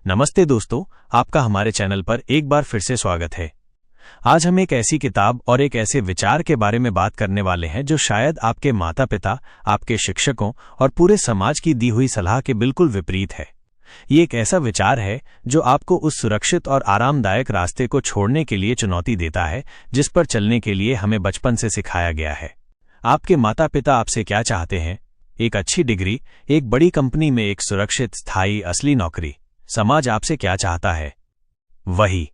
नमस्ते दोस्तों, आपका हमारे चैनल पर एक बार फिर से स्वागत है। आज हम एक ऐसी किताब और एक ऐसे विचार के बारे में बात करने वाले हैं जो शायद आपके माता पिता, आपके शिक्षकों और पूरे समाज की दी हुई सलाह के बिल्कुल विपरीत है। ये एक ऐसा विचार है जो आपको उस सुरक्षित और आरामदायक रास्ते को छोड़ने के लिए चुनौती देता है जिस पर चलने के लिए हमें बचपन से सिखाया गया है। आपके माता पिता आपसे क्या चाहते हैं? एक अच्छी डिग्री, एक बड़ी कंपनी में एक सुरक्षित, स्थायी, असली नौकरी। समाज आपसे क्या चाहता है? वही।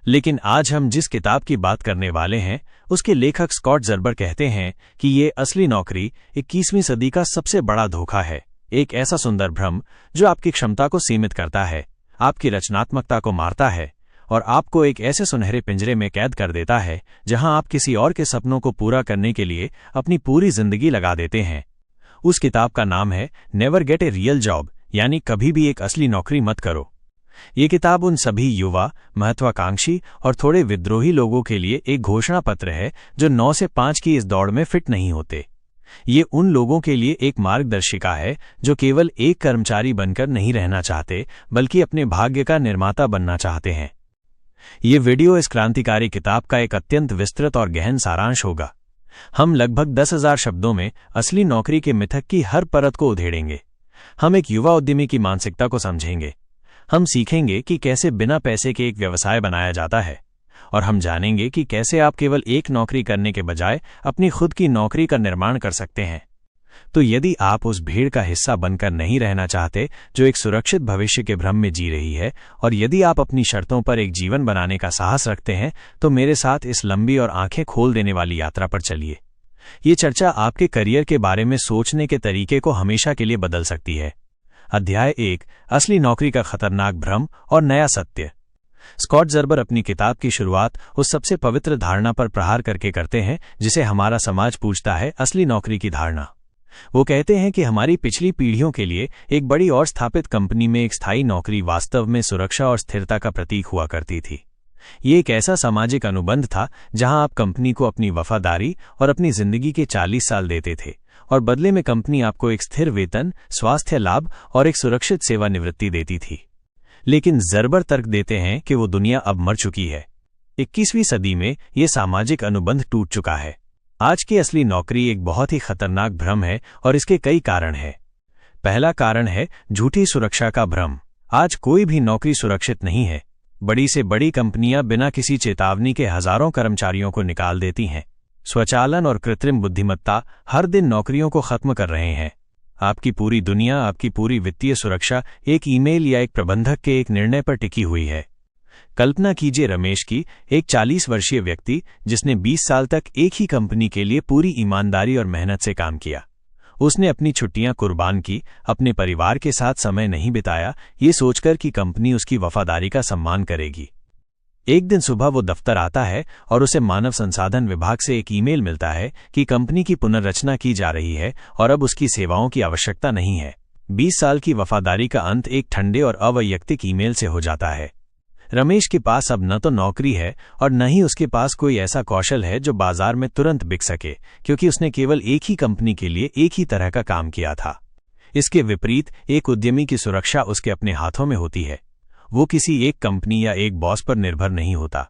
लेकिन आज हम जिस किताब की बात करने वाले हैं उसके लेखक स्कॉट ज़र्बर कहते हैं कि ये असली नौकरी 21वीं सदी का सबसे बड़ा धोखा है। एक ऐसा सुंदर भ्रम जो आपकी क्षमता को सीमित करता है, आपकी रचनात्मकता को मारता है और आपको एक ऐसे सुनहरे पिंजरे में कैद कर देता है जहां आप किसी और के सपनों को पूरा करने के लिए अपनी पूरी जिंदगी लगा देते हैं। उस किताब का नाम है never get a real job, यानी कभी भी एक असली नौकरी मत करो। ये किताब उन सभी युवा, महत्वाकांक्षी और थोड़े विद्रोही लोगों के लिए एक घोषणा पत्र है जो 9 से 5 की इस दौड़ में फिट नहीं होते। ये उन लोगों के लिए एक मार्गदर्शिका है जो केवल एक कर्मचारी बनकर नहीं रहना चाहते बल्कि अपने भाग्य का निर्माता बनना चाहते हैं। ये वीडियो इस क्रांतिकारी किताब का एक अत्यंत विस्तृत और गहन सारांश होगा। हम लगभग 10,000 शब्दों में असली नौकरी के मिथक की हर परत को उधेड़ेंगे। हम एक युवा उद्यमी की मानसिकता को समझेंगे। हम सीखेंगे कि कैसे बिना पैसे के एक व्यवसाय बनाया जाता है और हम जानेंगे कि कैसे आप केवल एक नौकरी करने के बजाय अपनी खुद की नौकरी का निर्माण कर सकते हैं। तो यदि आप उस भीड़ का हिस्सा बनकर नहीं रहना चाहते जो एक सुरक्षित भविष्य के भ्रम में जी रही है, और यदि आप अपनी शर्तों पर एक जीवन बनाने का साहस रखते हैं, तो मेरे साथ इस लंबी और आंखें खोल देने वाली यात्रा पर चलिए। ये चर्चा आपके करियर के बारे में सोचने के तरीके को हमेशा के लिए बदल सकती है। अध्याय 1, असली नौकरी का खतरनाक भ्रम और नया सत्य। स्कॉट ज़र्बर अपनी किताब की शुरुआत उस सबसे पवित्र धारणा पर प्रहार करके करते हैं जिसे हमारा समाज पूछता है, असली नौकरी की धारणा। वो कहते हैं कि हमारी पिछली पीढ़ियों के लिए एक बड़ी और स्थापित कंपनी में एक स्थायी नौकरी वास्तव में सुरक्षा और स्थिरता का प्रतीक हुआ करती थी। ये एक ऐसा सामाजिक अनुबंध था जहां आप कंपनी को अपनी वफादारी और अपनी जिंदगी के 40 साल देते थे और बदले में कंपनी आपको एक स्थिर वेतन, स्वास्थ्य लाभ और एक सुरक्षित सेवानिवृत्ति देती थी। लेकिन ज़र्बर तर्क देते हैं कि वो दुनिया अब मर चुकी है। 21वीं सदी में ये सामाजिक अनुबंध टूट चुका है। आज की असली नौकरी एक बहुत ही खतरनाक भ्रम है और इसके कई कारण हैं। पहला कारण है झूठी सुरक्षा का भ्रम। आज कोई भी नौकरी सुरक्षित नहीं है। बड़ी से बड़ी कंपनियां बिना किसी चेतावनी के हजारों कर्मचारियों को निकाल देती हैं। स्वचालन और कृत्रिम बुद्धिमत्ता हर दिन नौकरियों को खत्म कर रहे हैं। आपकी पूरी दुनिया, आपकी पूरी वित्तीय सुरक्षा एक ईमेल या एक प्रबंधक के एक निर्णय पर टिकी हुई है। कल्पना कीजिए रमेश की, एक 40 वर्षीय व्यक्ति जिसने 20 साल तक एक ही कंपनी के लिए पूरी ईमानदारी और मेहनत से काम किया। उसने अपनी छुट्टियां कुर्बान की, अपने परिवार के साथ समय नहीं बिताया, ये सोचकर कि कंपनी उसकी वफादारी का सम्मान करेगी। एक दिन सुबह वो दफ्तर आता है और उसे मानव संसाधन विभाग से एक ईमेल मिलता है कि कंपनी की पुनर्रचना की जा रही है और अब उसकी सेवाओं की आवश्यकता नहीं है। 20 साल की वफादारी का अंत एक ठंडे और अवैयक्तिक ईमेल से हो जाता है। रमेश के पास अब न तो नौकरी है और न ही उसके पास कोई ऐसा कौशल है जो बाजार में तुरंत बिक सके, क्योंकि उसने केवल एक ही कंपनी के लिए एक ही तरह का काम किया था। इसके विपरीत एक उद्यमी की सुरक्षा उसके अपने हाथों में होती है। वो किसी एक कंपनी या एक बॉस पर निर्भर नहीं होता।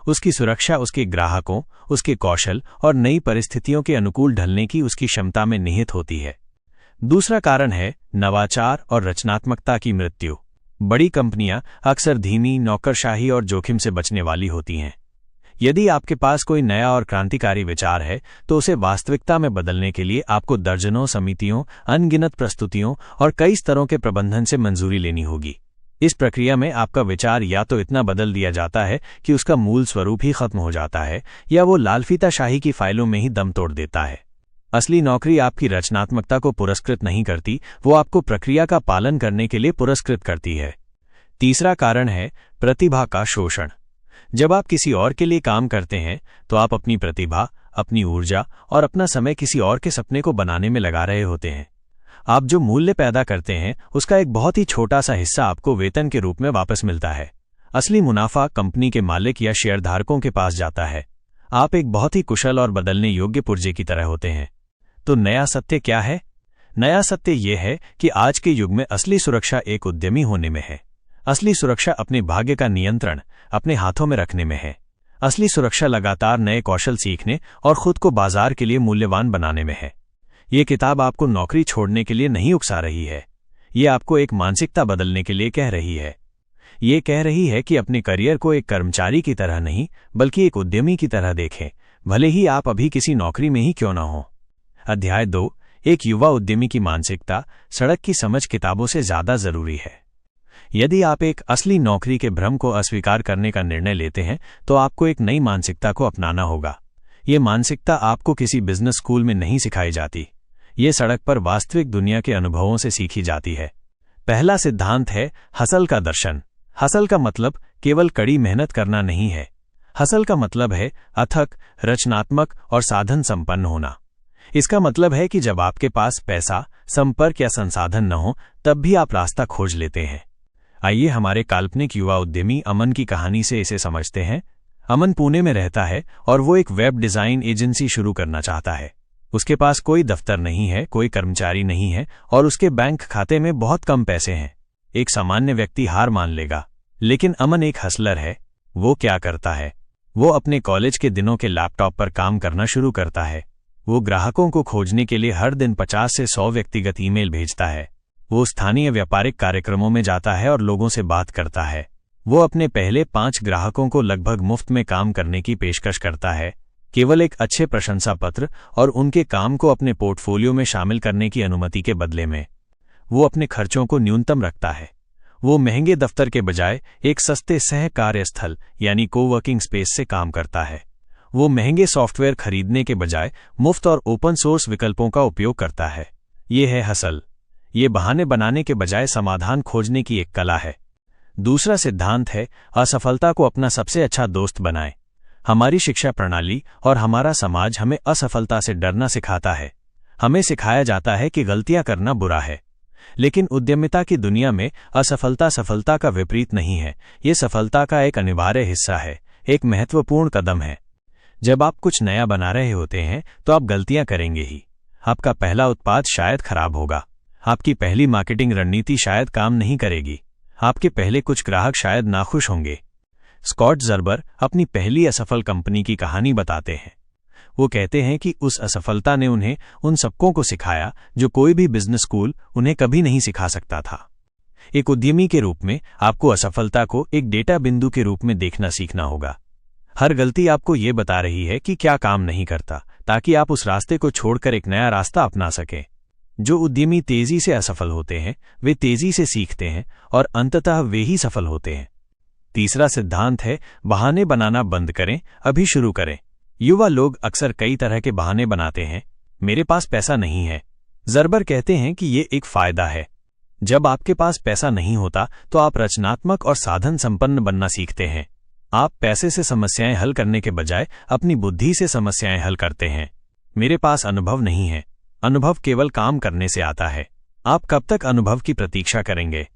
उसकी सुरक्षा उसके ग्राहकों, उसके कौशल और नई परिस्थितियों के अनुकूल ढलने की उसकी क्षमता में निहित होती है। दूसरा कारण है नवाचार और रचनात्मकता की मृत्यु। बड़ी कंपनियां अक्सर धीमी, नौकरशाही और जोखिम से बचने वाली होती हैं। यदि आपके पास कोई नया और क्रांतिकारी विचार है तो उसे वास्तविकता में बदलने के लिए आपको दर्जनों समितियों, अनगिनत प्रस्तुतियों और कई स्तरों के प्रबंधन से मंजूरी लेनी होगी। इस प्रक्रिया में आपका विचार या तो इतना बदल दिया जाता है कि उसका मूल स्वरूप ही खत्म हो जाता है, या वो लालफीताशाही की फाइलों में ही दम तोड़ देता है। असली नौकरी आपकी रचनात्मकता को पुरस्कृत नहीं करती, वो आपको प्रक्रिया का पालन करने के लिए पुरस्कृत करती है। तीसरा कारण है प्रतिभा का शोषण। जब आप किसी और के लिए काम करते हैं तो आप अपनी प्रतिभा, अपनी ऊर्जा और अपना समय किसी और के सपने को बनाने में लगा रहे होते हैं। आप जो मूल्य पैदा करते हैं उसका एक बहुत ही छोटा सा हिस्सा आपको वेतन के रूप में वापस मिलता है। असली मुनाफा कंपनी के मालिक या शेयरधारकों के पास जाता है। आप एक बहुत ही कुशल और बदलने योग्य पुर्जे की तरह होते हैं। तो नया सत्य क्या है? नया सत्य यह है कि आज के युग में असली सुरक्षा एक उद्यमी होने में है। असली सुरक्षा अपने भाग्य का नियंत्रण अपने हाथों में रखने में है। असली सुरक्षा लगातार नए कौशल सीखने और खुद को बाजार के लिए मूल्यवान बनाने में है। ये किताब आपको नौकरी छोड़ने के लिए नहीं उकसा रही है। ये आपको एक मानसिकता बदलने के लिए कह रही है। ये कह रही है कि अपने करियर को एक कर्मचारी की तरह नहीं बल्कि एक उद्यमी की तरह देखें, भले ही आप अभी किसी नौकरी में ही क्यों न हो। अध्याय 2, एक युवा उद्यमी की मानसिकता, सड़क की समझ किताबों से ज्यादा जरूरी है। यदि आप एक असली नौकरी के भ्रम को अस्वीकार करने का निर्णय लेते हैं तो आपको एक नई मानसिकता को अपनाना होगा। ये मानसिकता आपको किसी बिजनेस स्कूल में नहीं सिखाई जाती। ये सड़क पर वास्तविक दुनिया के अनुभवों से सीखी जाती है। पहला सिद्धांत है हसल का दर्शन। हसल का मतलब केवल कड़ी मेहनत करना नहीं है। हसल का मतलब है अथक, रचनात्मक और साधन संपन्न होना। इसका मतलब है कि जब आपके पास पैसा, संपर्क या संसाधन न हो तब भी आप रास्ता खोज लेते हैं। आइए हमारे काल्पनिक युवा उद्यमी अमन की कहानी से इसे समझते हैं। अमन पुणे में रहता है और वो एक वेब डिजाइन एजेंसी शुरू करना चाहता है। उसके पास कोई दफ्तर नहीं है, कोई कर्मचारी नहीं है और उसके बैंक खाते में बहुत कम पैसे हैं। एक सामान्य व्यक्ति हार मान लेगा, लेकिन अमन एक हसलर है। वो क्या करता है? वो अपने कॉलेज के दिनों के लैपटॉप पर काम करना शुरू करता है। वो ग्राहकों को खोजने के लिए हर दिन 50 से 100 व्यक्तिगत ईमेल भेजता है। वो स्थानीय व्यापारिक कार्यक्रमों में जाता है और लोगों से बात करता है। वो अपने पहले 5 ग्राहकों को लगभग मुफ्त में काम करने की पेशकश करता है, केवल एक अच्छे प्रशंसा पत्र और उनके काम को अपने पोर्टफोलियो में शामिल करने की अनुमति के बदले में। वो अपने खर्चों को न्यूनतम रखता है। वो महंगे दफ्तर के बजाय एक सस्ते सह कार्यस्थल यानी कोवर्किंग स्पेस से काम करता है। वो महंगे सॉफ्टवेयर खरीदने के बजाय मुफ्त और ओपन सोर्स विकल्पों का उपयोग करता है। ये है हसल। ये बहाने बनाने के बजाय समाधान खोजने की एक कला है। दूसरा सिद्धांत है असफलता को अपना सबसे अच्छा दोस्त बनाएं। हमारी शिक्षा प्रणाली और हमारा समाज हमें असफलता से डरना सिखाता है। हमें सिखाया जाता है कि गलतियां करना बुरा है, लेकिन उद्यमिता की दुनिया में असफलता सफलता का विपरीत नहीं है। ये सफलता का एक अनिवार्य हिस्सा है, एक महत्वपूर्ण कदम है। जब आप कुछ नया बना रहे होते हैं तो आप गलतियां करेंगे ही। आपका पहला उत्पाद शायद खराब होगा। आपकी पहली मार्केटिंग रणनीति शायद काम नहीं करेगी। आपके पहले कुछ ग्राहक शायद नाखुश होंगे। स्कॉट ज़र्बर अपनी पहली असफल कंपनी की कहानी बताते हैं। वो कहते हैं कि उस असफलता ने उन्हें उन सबकों को सिखाया जो कोई भी बिजनेस स्कूल उन्हें कभी नहीं सिखा सकता था। एक उद्यमी के रूप में आपको असफलता को एक डेटा बिंदु के रूप में देखना सीखना होगा। हर गलती आपको ये बता रही है कि क्या काम नहीं करता, ताकि आप उस रास्ते को छोड़कर एक नया रास्ता अपना सकें। जो उद्यमी तेजी से असफल होते हैं वे तेजी से सीखते हैं और अंततः वे ही सफल होते हैं। तीसरा सिद्धांत है बहाने बनाना बंद करें, अभी शुरू करें। युवा लोग अक्सर कई तरह के बहाने बनाते हैं। मेरे पास पैसा नहीं है। ज़र्बर कहते हैं कि ये एक फायदा है। जब आपके पास पैसा नहीं होता तो आप रचनात्मक और साधन संपन्न बनना सीखते हैं। आप पैसे से समस्याएं हल करने के बजाय अपनी बुद्धि से समस्याएं हल करते हैं। मेरे पास अनुभव नहीं है। अनुभव केवल काम करने से आता है। आप कब तक अनुभव की प्रतीक्षा करेंगे?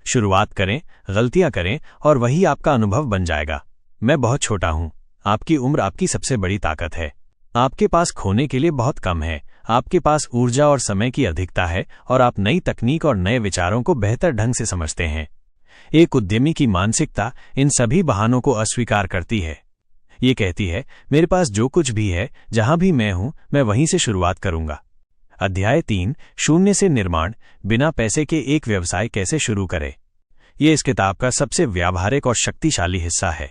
शुरुआत करें, गलतियां करें और वही आपका अनुभव बन जाएगा। मैं बहुत छोटा हूं। आपकी उम्र आपकी सबसे बड़ी ताकत है। आपके पास खोने के लिए बहुत कम है। आपके पास ऊर्जा और समय की अधिकता है और आप नई तकनीक और नए विचारों को बेहतर ढंग से समझते हैं। एक उद्यमी की मानसिकता इन सभी बहानों को अस्वीकार करती है। ये कहती है मेरे पास जो कुछ भी है, जहां भी मैं हूं, मैं वहीं से शुरुआत करूंगा। अध्याय 3, शून्य से निर्माण, बिना पैसे के एक व्यवसाय कैसे शुरू करें। ये इस किताब का सबसे व्यावहारिक और शक्तिशाली हिस्सा है।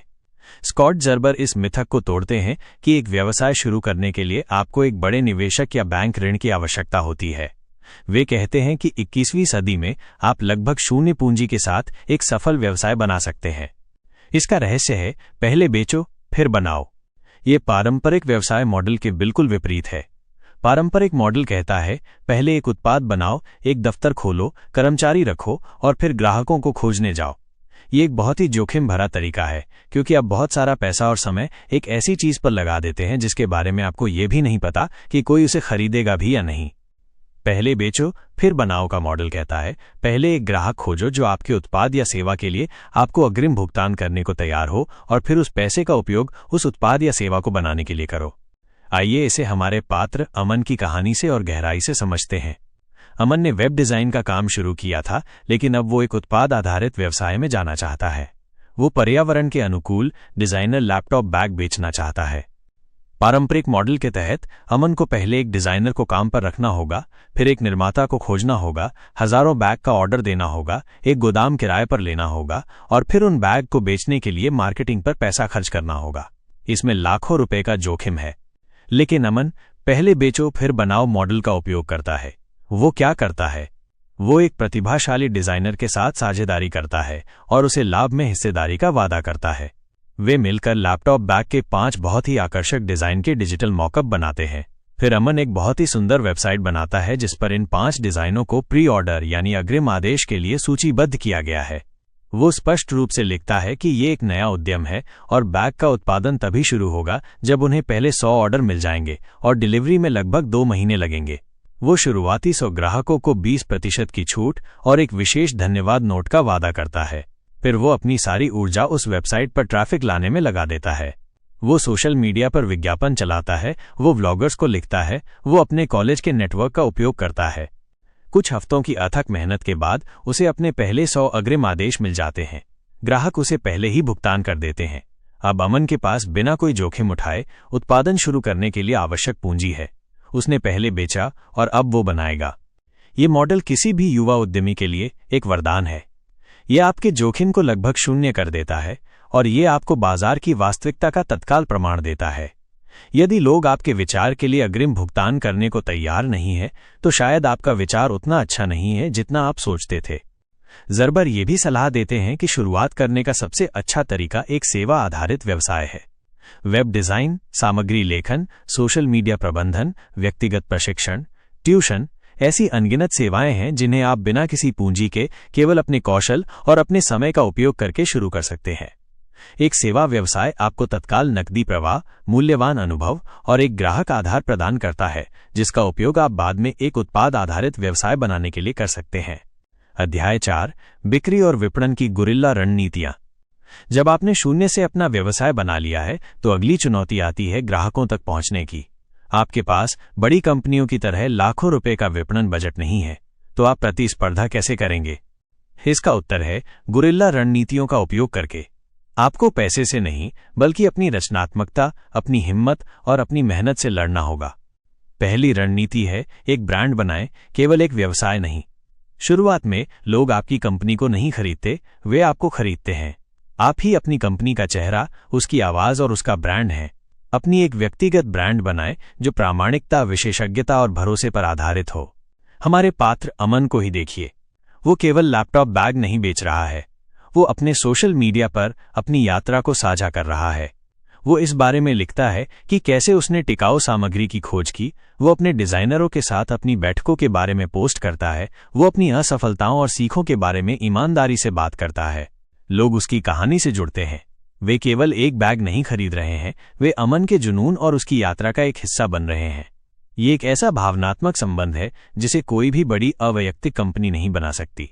स्कॉट ज़र्बर इस मिथक को तोड़ते हैं कि एक व्यवसाय शुरू करने के लिए आपको एक बड़े निवेशक या बैंक ऋण की आवश्यकता होती है। वे कहते हैं कि 21वीं सदी में आप लगभग शून्य पूंजी के साथ एक सफल व्यवसाय बना सकते हैं। इसका रहस्य है पहले बेचो फिर बनाओ। ये पारंपरिक व्यवसाय मॉडल के बिल्कुल विपरीत है। पारंपरिक मॉडल कहता है पहले एक उत्पाद बनाओ, एक दफ्तर खोलो, कर्मचारी रखो और फिर ग्राहकों को खोजने जाओ। ये एक बहुत ही जोखिम भरा तरीका है, क्योंकि आप बहुत सारा पैसा और समय एक ऐसी चीज पर लगा देते हैं जिसके बारे में आपको ये भी नहीं पता कि कोई उसे खरीदेगा भी या नहीं। पहले बेचो फिर बनाओ का मॉडल कहता है पहले एक ग्राहक खोजो जो आपके उत्पाद या सेवा के लिए आपको अग्रिम भुगतान करने को तैयार हो और फिर उस पैसे का उपयोग उस उत्पाद या सेवा को बनाने के लिए करो। आइए इसे हमारे पात्र अमन की कहानी से और गहराई से समझते हैं। अमन ने वेब डिज़ाइन का काम शुरू किया था, लेकिन अब वो एक उत्पाद आधारित व्यवसाय में जाना चाहता है। वो पर्यावरण के अनुकूल डिज़ाइनर लैपटॉप बैग बेचना चाहता है। पारंपरिक मॉडल के तहत अमन को पहले एक डिज़ाइनर को काम पर रखना होगा, फिर एक निर्माता को खोजना होगा, हजारों बैग का ऑर्डर देना होगा, एक गोदाम किराए पर लेना होगा और फिर उन बैग को बेचने के लिए मार्केटिंग पर पैसा खर्च करना होगा। इसमें लाखों रुपए का जोखिम है। लेकिन अमन पहले बेचो फिर बनाओ मॉडल का उपयोग करता है। वो क्या करता है? वो एक प्रतिभाशाली डिज़ाइनर के साथ साझेदारी करता है और उसे लाभ में हिस्सेदारी का वादा करता है। वे मिलकर लैपटॉप बैग के 5 बहुत ही आकर्षक डिज़ाइन के डिजिटल मॉकअप बनाते हैं। फिर अमन एक बहुत ही सुंदर वेबसाइट बनाता है जिस पर इन 5 डिज़ाइनों को प्री ऑर्डर यानी अग्रिम आदेश के लिए सूचीबद्ध किया गया है। वो स्पष्ट रूप से लिखता है कि ये एक नया उद्यम है और बैग का उत्पादन तभी शुरू होगा जब उन्हें पहले 100 ऑर्डर मिल जाएंगे और डिलीवरी में लगभग 2 महीने लगेंगे। वो शुरुआती 100 ग्राहकों को 20% की छूट और एक विशेष धन्यवाद नोट का वादा करता है। फिर वो अपनी सारी ऊर्जा उस वेबसाइट पर ट्रैफिक लाने में लगा देता है। वो सोशल मीडिया पर विज्ञापन चलाता है, वो व्लॉगर्स को लिखता है, वो अपने कॉलेज के नेटवर्क का उपयोग करता है। कुछ हफ्तों की अथक मेहनत के बाद उसे अपने पहले 100 अग्रिम आदेश मिल जाते हैं। ग्राहक उसे पहले ही भुगतान कर देते हैं। अब अमन के पास बिना कोई जोखिम उठाए उत्पादन शुरू करने के लिए आवश्यक पूंजी है। उसने पहले बेचा और अब वो बनाएगा। ये मॉडल किसी भी युवा उद्यमी के लिए एक वरदान है। ये आपके जोखिम को लगभग शून्य कर देता है और ये आपको बाजार की वास्तविकता का तत्काल प्रमाण देता है। यदि लोग आपके विचार के लिए अग्रिम भुगतान करने को तैयार नहीं है, तो शायद आपका विचार उतना अच्छा नहीं है जितना आप सोचते थे। ज़रबर ये भी सलाह देते हैं कि शुरुआत करने का सबसे अच्छा तरीका एक सेवा आधारित व्यवसाय है। वेब डिज़ाइन, सामग्री लेखन, सोशल मीडिया प्रबंधन, व्यक्तिगत प्रशिक्षण, ट्यूशन ऐसी अनगिनत सेवाएं हैं जिन्हें आप बिना किसी पूंजी के केवल अपने कौशल और अपने समय का उपयोग करके शुरू कर सकते हैं। एक सेवा व्यवसाय आपको तत्काल नकदी प्रवाह, मूल्यवान अनुभव और एक ग्राहक आधार प्रदान करता है जिसका उपयोग आप बाद में एक उत्पाद आधारित व्यवसाय बनाने के लिए कर सकते हैं। अध्याय 4, बिक्री और विपणन की गुरिल्ला रणनीतियां। जब आपने शून्य से अपना व्यवसाय बना लिया है तो अगली चुनौती आती है ग्राहकों तक पहुंचने की। आपके पास बड़ी कंपनियों की तरह लाखों रुपए का विपणन बजट नहीं है, तो आप प्रतिस्पर्धा कैसे करेंगे? इसका उत्तर है गुरिल्ला रणनीतियों का उपयोग करके। आपको पैसे से नहीं बल्कि अपनी रचनात्मकता, अपनी हिम्मत और अपनी मेहनत से लड़ना होगा। पहली रणनीति है एक ब्रांड बनाएं, केवल एक व्यवसाय नहीं। शुरुआत में लोग आपकी कंपनी को नहीं खरीदते, वे आपको खरीदते हैं। आप ही अपनी कंपनी का चेहरा, उसकी आवाज और उसका ब्रांड हैं। अपनी एक व्यक्तिगत ब्रांड बनाएं जो प्रामाणिकता, विशेषज्ञता और भरोसे पर आधारित हो। हमारे पात्र अमन को ही देखिए। वो केवल लैपटॉप बैग नहीं बेच रहा है, वो अपने सोशल मीडिया पर अपनी यात्रा को साझा कर रहा है। वो इस बारे में लिखता है कि कैसे उसने टिकाऊ सामग्री की खोज की। वो अपने डिजाइनरों के साथ अपनी बैठकों के बारे में पोस्ट करता है। वो अपनी असफलताओं और सीखों के बारे में ईमानदारी से बात करता है। लोग उसकी कहानी से जुड़ते हैं। वे केवल एक बैग नहीं खरीद रहे हैं, वे अमन के जुनून और उसकी यात्रा का एक हिस्सा बन रहे हैं। ये एक ऐसा भावनात्मक संबंध है जिसे कोई भी बड़ी अवैयक्तिक कंपनी नहीं बना सकती।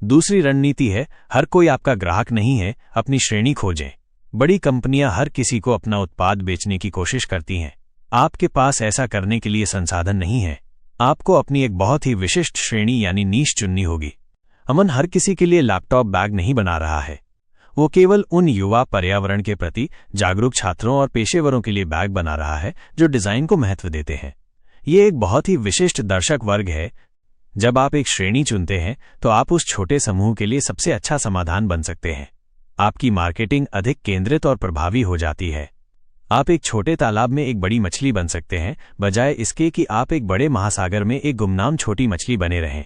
दूसरी रणनीति है हर कोई आपका ग्राहक नहीं है, अपनी श्रेणी खोजें। बड़ी कंपनियां हर किसी को अपना उत्पाद बेचने की कोशिश करती हैं। आपके पास ऐसा करने के लिए संसाधन नहीं है। आपको अपनी एक बहुत ही विशिष्ट श्रेणी यानी नीश चुननी होगी। अमन हर किसी के लिए लैपटॉप बैग नहीं बना रहा है। वो केवल उन युवा, पर्यावरण के प्रति जागरूक छात्रों और पेशेवरों के लिए बैग बना रहा है जो डिजाइन को महत्व देते हैं। ये एक बहुत ही विशिष्ट दर्शक वर्ग है। जब आप एक श्रेणी चुनते हैं तो आप उस छोटे समूह के लिए सबसे अच्छा समाधान बन सकते हैं। आपकी मार्केटिंग अधिक केंद्रित और प्रभावी हो जाती है। आप एक छोटे तालाब में एक बड़ी मछली बन सकते हैं, बजाय इसके कि आप एक बड़े महासागर में एक गुमनाम छोटी मछली बने रहें।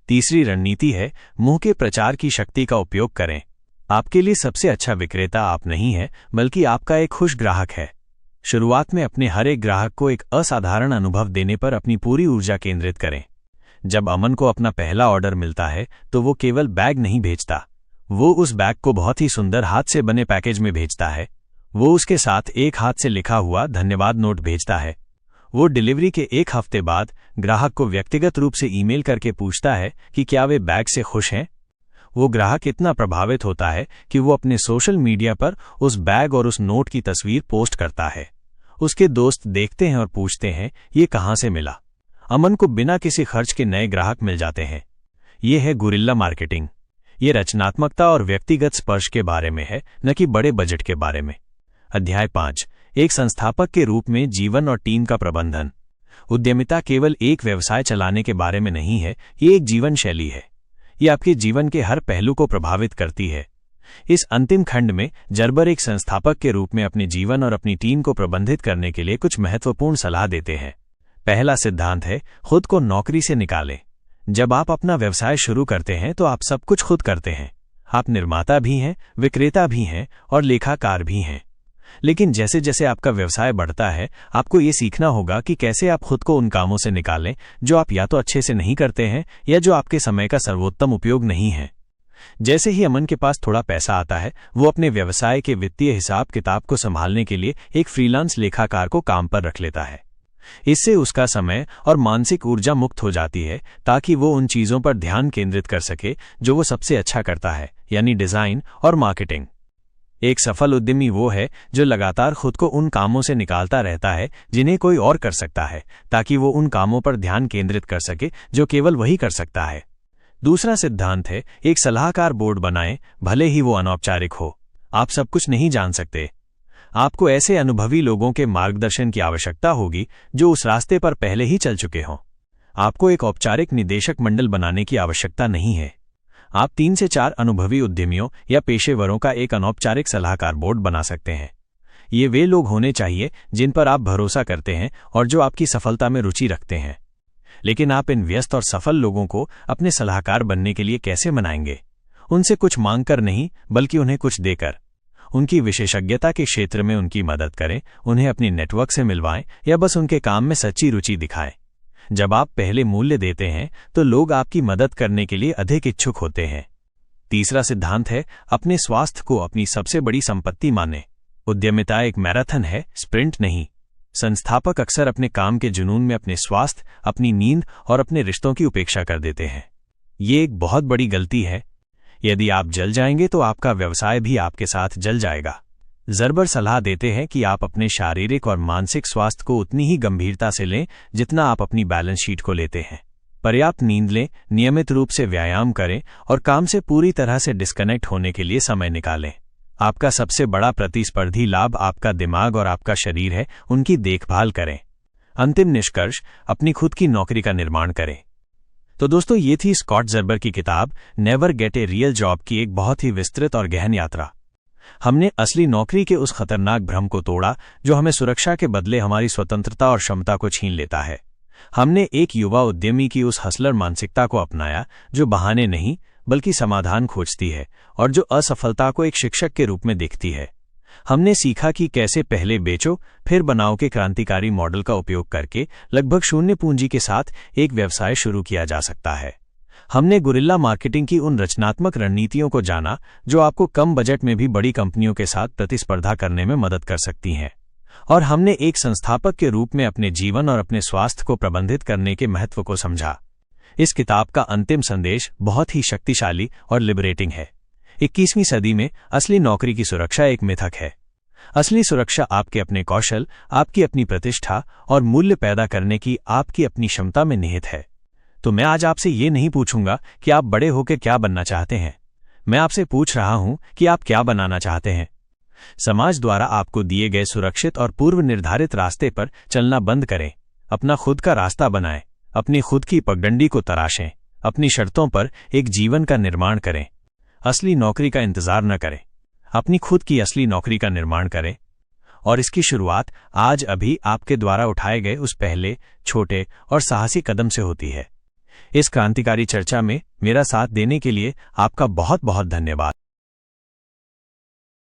तीसरी रणनीति है मुंह के प्रचार की शक्ति का उपयोग करें। आपके लिए सबसे अच्छा विक्रेता आप नहीं है, बल्कि आपका एक खुश ग्राहक है। शुरुआत में अपने हर एक ग्राहक को एक असाधारण अनुभव देने पर अपनी पूरी ऊर्जा केंद्रित करें। जब अमन को अपना पहला ऑर्डर मिलता है तो वो केवल बैग नहीं भेजता, वो उस बैग को बहुत ही सुंदर हाथ से बने पैकेज में भेजता है। वो उसके साथ एक हाथ से लिखा हुआ धन्यवाद नोट भेजता है। वो डिलीवरी के एक हफ्ते बाद ग्राहक को व्यक्तिगत रूप से ईमेल करके पूछता है कि क्या वे बैग से खुश हैं। वो ग्राहक इतना प्रभावित होता है कि वो अपने सोशल मीडिया पर उस बैग और उस नोट की तस्वीर पोस्ट करता है। उसके दोस्त देखते हैं और पूछते हैं ये कहाँ से मिला। अमन को बिना किसी खर्च के नए ग्राहक मिल जाते हैं। ये है गुरिल्ला मार्केटिंग। ये रचनात्मकता और व्यक्तिगत स्पर्श के बारे में है, न कि बड़े बजट के बारे में। अध्याय 5, एक संस्थापक के रूप में जीवन और टीम का प्रबंधन। उद्यमिता केवल एक व्यवसाय चलाने के बारे में नहीं है, ये एक जीवन शैली है। ये आपके जीवन के हर पहलू को प्रभावित करती है। इस अंतिम खंड में जर्बर एक संस्थापक के रूप में अपने जीवन और अपनी टीम को प्रबंधित करने के लिए कुछ महत्वपूर्ण सलाह देते हैं। पहला सिद्धांत है, खुद को नौकरी से निकालें। जब आप अपना व्यवसाय शुरू करते हैं तो आप सब कुछ खुद करते हैं। आप निर्माता भी हैं, विक्रेता भी हैं और लेखाकार भी हैं। लेकिन जैसे जैसे आपका व्यवसाय बढ़ता है, आपको ये सीखना होगा कि कैसे आप खुद को उन कामों से निकालें जो आप या तो अच्छे से नहीं करते हैं या जो आपके समय का सर्वोत्तम उपयोग नहीं है। जैसे ही अमन के पास थोड़ा पैसा आता है, वो अपने व्यवसाय के वित्तीय हिसाब किताब को संभालने के लिए एक फ्रीलांस लेखाकार को काम पर रख लेता है। इससे उसका समय और मानसिक ऊर्जा मुक्त हो जाती है, ताकि वो उन चीजों पर ध्यान केंद्रित कर सके जो वो सबसे अच्छा करता है, यानी डिजाइन और मार्केटिंग। एक सफल उद्यमी वो है जो लगातार खुद को उन कामों से निकालता रहता है जिन्हें कोई और कर सकता है, ताकि वो उन कामों पर ध्यान केंद्रित कर सके जो केवल वही कर सकता है। दूसरा सिद्धांत है, एक सलाहकार बोर्ड बनाएं, भले ही वो अनौपचारिक हो। आप सब कुछ नहीं जान सकते। आपको ऐसे अनुभवी लोगों के मार्गदर्शन की आवश्यकता होगी जो उस रास्ते पर पहले ही चल चुके हों। आपको एक औपचारिक निदेशक मंडल बनाने की आवश्यकता नहीं है। आप 3 से 4 अनुभवी उद्यमियों या पेशेवरों का एक अनौपचारिक सलाहकार बोर्ड बना सकते हैं। ये वे लोग होने चाहिए जिन पर आप भरोसा करते हैं और जो आपकी सफलता में रुचि रखते हैं। लेकिन आप इन व्यस्त और सफल लोगों को अपने सलाहकार बनने के लिए कैसे मनाएंगे? उनसे कुछ मांगकर नहीं, बल्कि उन्हें कुछ देकर। उनकी विशेषज्ञता के क्षेत्र में उनकी मदद करें, उन्हें अपनी नेटवर्क से मिलवाएं या बस उनके काम में सच्ची रुचि दिखाएं। जब आप पहले मूल्य देते हैं तो लोग आपकी मदद करने के लिए अधिक इच्छुक होते हैं। तीसरा सिद्धांत है, अपने स्वास्थ्य को अपनी सबसे बड़ी संपत्ति मानें। उद्यमिता एक मैराथन है, स्प्रिंट नहीं। संस्थापक अक्सर अपने काम के जुनून में अपने स्वास्थ्य, अपनी नींद और अपने रिश्तों की उपेक्षा कर देते हैं। ये एक बहुत बड़ी गलती है। यदि आप जल जाएंगे तो आपका व्यवसाय भी आपके साथ जल जाएगा। जर्बर सलाह देते हैं कि आप अपने शारीरिक और मानसिक स्वास्थ्य को उतनी ही गंभीरता से लें जितना आप अपनी बैलेंस शीट को लेते हैं। पर्याप्त नींद लें, नियमित रूप से व्यायाम करें और काम से पूरी तरह से डिस्कनेक्ट होने के लिए समय निकालें। आपका सबसे बड़ा प्रतिस्पर्धी लाभ आपका दिमाग और आपका शरीर है, उनकी देखभाल करें। अंतिम निष्कर्ष, अपनी खुद की नौकरी का निर्माण करें। तो दोस्तों, ये थी स्कॉट जर्बर की किताब never get a real job की एक बहुत ही विस्तृत और गहन यात्रा। हमने असली नौकरी के उस खतरनाक भ्रम को तोड़ा जो हमें सुरक्षा के बदले हमारी स्वतंत्रता और क्षमता को छीन लेता है। हमने एक युवा उद्यमी की उस हसलर मानसिकता को अपनाया जो बहाने नहीं बल्कि समाधान खोजती है और जो असफलता को एक शिक्षक के रूप में देखती है। हमने सीखा कि कैसे पहले बेचो फिर बनाओ के क्रांतिकारी मॉडल का उपयोग करके लगभग शून्य पूंजी के साथ एक व्यवसाय शुरू किया जा सकता है। हमने गुरिल्ला मार्केटिंग की उन रचनात्मक रणनीतियों को जाना जो आपको कम बजट में भी बड़ी कंपनियों के साथ प्रतिस्पर्धा करने में मदद कर सकती हैं। और हमने एक संस्थापक के रूप में अपने जीवन और अपने स्वास्थ्य को प्रबंधित करने के महत्व को समझा। इस किताब का अंतिम संदेश बहुत ही शक्तिशाली और लिबरेटिंग है। 21वीं सदी में असली नौकरी की सुरक्षा एक मिथक है। असली सुरक्षा आपके अपने कौशल, आपकी अपनी प्रतिष्ठा और मूल्य पैदा करने की आपकी अपनी क्षमता में निहित है। तो मैं आज आपसे ये नहीं पूछूंगा कि आप बड़े होकर क्या बनना चाहते हैं। मैं आपसे पूछ रहा हूं कि आप क्या बनाना चाहते हैं। समाज द्वारा आपको दिए गए सुरक्षित और पूर्व निर्धारित रास्ते पर चलना बंद करें। अपना खुद का रास्ता बनाएं, अपनी खुद की पगडंडी को तराशें, अपनी शर्तों पर एक जीवन का निर्माण करें। असली नौकरी का इंतजार न करें, अपनी खुद की असली नौकरी का निर्माण करें। और इसकी शुरुआत आज अभी आपके द्वारा उठाए गए उस पहले छोटे और साहसी कदम से होती है। इस क्रांतिकारी चर्चा में मेरा साथ देने के लिए आपका बहुत बहुत धन्यवाद।